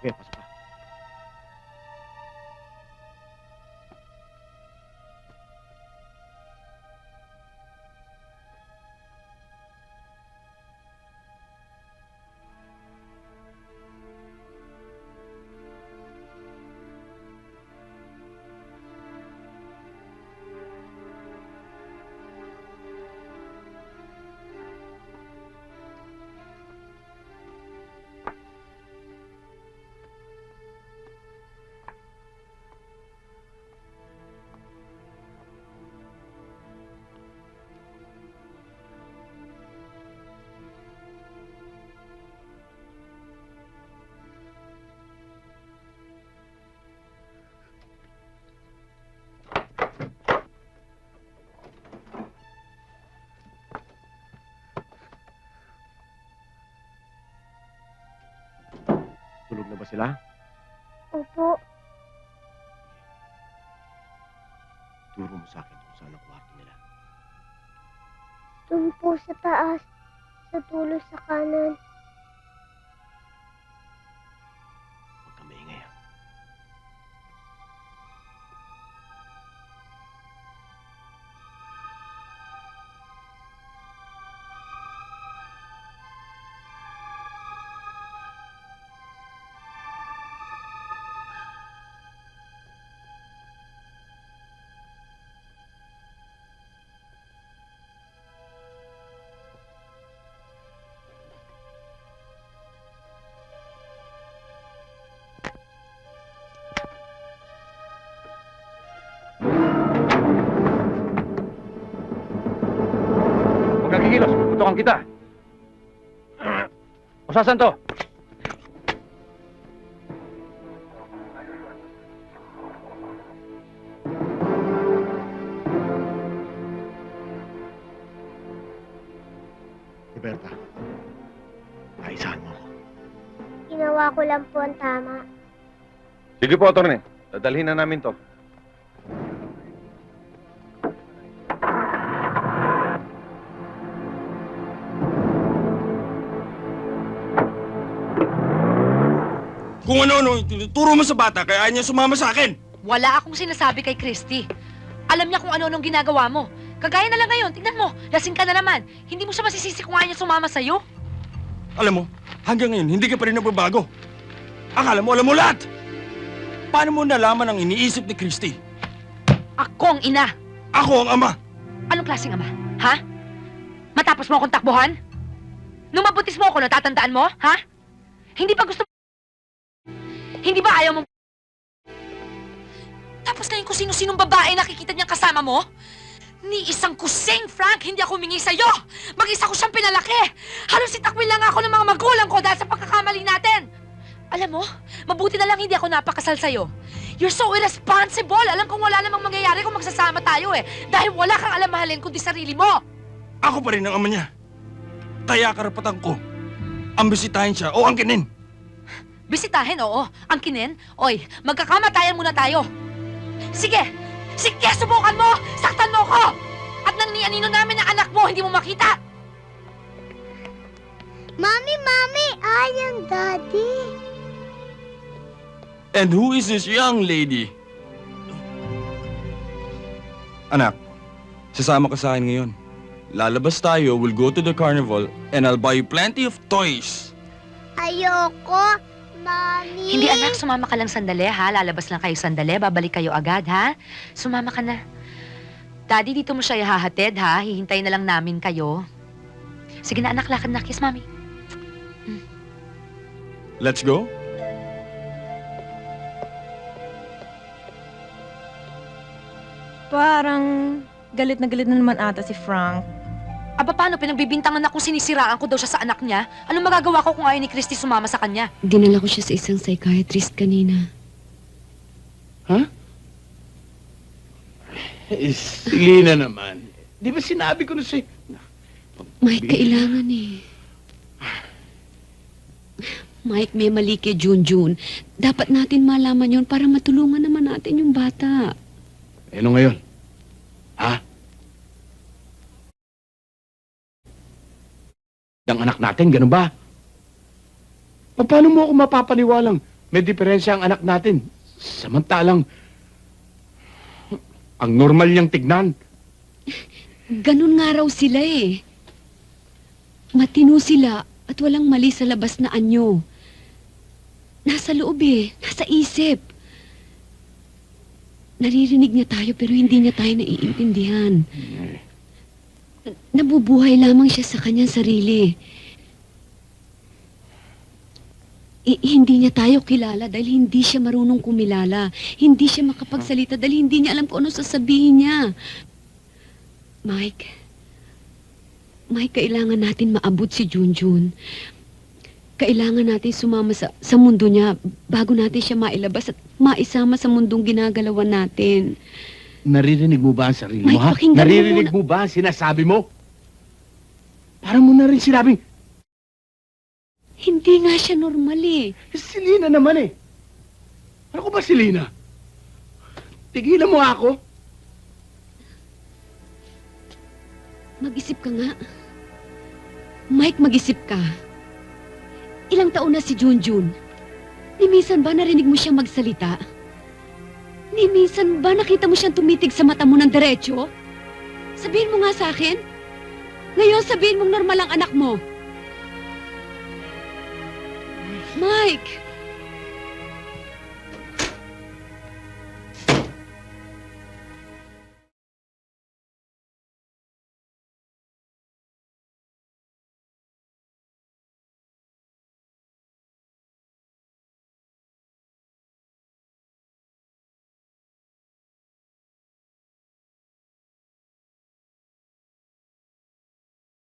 Sige, pasok ka. Tulog na ba sila? Opo. Turo mo sa akin kung saan ang kwarto nila. Doon po sa taas. Sa dulo sa kanan. Huwag kang maingay, ha? Huwag kang kikilos. Putukan kita. O sasan to? Roberta, naisahan mo ako. Ginawa ko lang po ang tama. Sige po, Atty. Dadalhin na namin to. Kung ano-ano, tinuturo mo sa bata kaya ayaw niya sumama sa akin. Wala akong sinasabi kay Christy. Alam niya kung ano-anong ginagawa mo. Kagaya na lang ngayon, tignan mo, lasing ka na naman. Hindi mo siya masisisi kung ayaw niya sumama sa'yo. Alam mo, hanggang ngayon, hindi ka pa rin nagbabago. Akala mo, alam mo lahat! Paano mo nalaman ang iniisip ni Christy? Ako ang ina. Ako ang ama! Anong klaseng ama? Ha? Matapos mo akong takbuhan? Nung mabutis mo ako, natatandaan mo? Ha? Hindi ba gusto mo? Hindi ba ayaw mo? Tapos ngayon kung sino-sinong babae nakikita niyang kasama mo? Ni isang kusing, Frank, hindi ako humingi sa'yo! Mag-isa ko siyang pinalaki! Halos itakwil lang ako ng mga magulang ko dahil sa pagkakamali natin! Alam mo, mabuti na lang hindi ako napakasal sa'yo. You're so irresponsible! Alam kong wala namang mangyayari kung magsasama tayo eh. Dahil wala kang alam mahalin kundi sarili mo! Ako pa rin ang ama niya. Kaya karapatan ko ang bisitahin siya o angkinin. Bisitahin, oo. Angkinin? Oy, magkakamatayan muna tayo. Sige! Sige, subukan mo! Saktan mo ko! At nang ni-anino namin ang anak mo, hindi mo makita! Mami, Mami! I am Daddy. And who is this young lady? Anak, sasama ka sa akin ngayon. Lalabas tayo, we'll go to the carnival, and I'll buy you plenty of toys. Ayoko, Mami. Hindi anak, sumama ka lang sandali ha. Lalabas lang kayo sandali, babalik kayo agad ha. Sumama ka na. Daddy, dito mo siya ihahatid ha. Hihintay na lang namin kayo. Sige na anak, lakad na. Kiss, Mami. Let's go. Parang galit na naman ata si Frank. Aba, paano? Pinagbibintangan na kung sinisiraan ko daw siya sa anak niya. Anong magagawa ko kung ayaw ni Christy sumama sa kanya? Dinala ko siya sa isang psychiatrist kanina. Ha? Sige na naman. Di ba sinabi ko na si... Mike, kailangan eh. Mike, may mali kay Junjun. Dapat natin malaman yon para matulungan naman natin yung bata. Ano ngayon? Ha? Ang anak natin, ganun ba? Paano mo ako mapapaniwalang may diferensya ang anak natin. Samantalang, ang normal niyang tignan. Ganun nga raw sila eh. Matino sila at walang mali sa labas na anyo. Nasa loob eh, nasa isip. Naririnig niya tayo pero hindi niya tayo naiintindihan. Nabubuhay lamang siya sa kanyang sarili. Hindi niya tayo kilala dahil hindi siya marunong kumilala. Hindi siya makapagsalita dahil hindi niya alam kung ano sasabihin niya. Mike, kailangan natin maabot si Junjun. Kailangan natin sumama sa mundo niya bago natin siya mailabas at maisama sa mundong ginagalawan natin. Naririnig mo ba ang sarili mo, Mike, ha? pakinggan mo Naririnig mo ba ang sinasabi mo? Parang mo na rin sinabing, Hindi nga siya normal eh. si Lina naman eh. Ano ko ba si Lina? Tigilan mo ako. Mag-isip ka nga. Mike, mag-isip ka. Ilang taon na si Junjun? Ni minsan ba narinig mo siyang magsalita? Ni minsan ba nakita mo siyang tumitig sa mata mo ng diretso? Sabihin mo nga sa akin. Ngayon sabihin mong normal ang anak mo. Mike!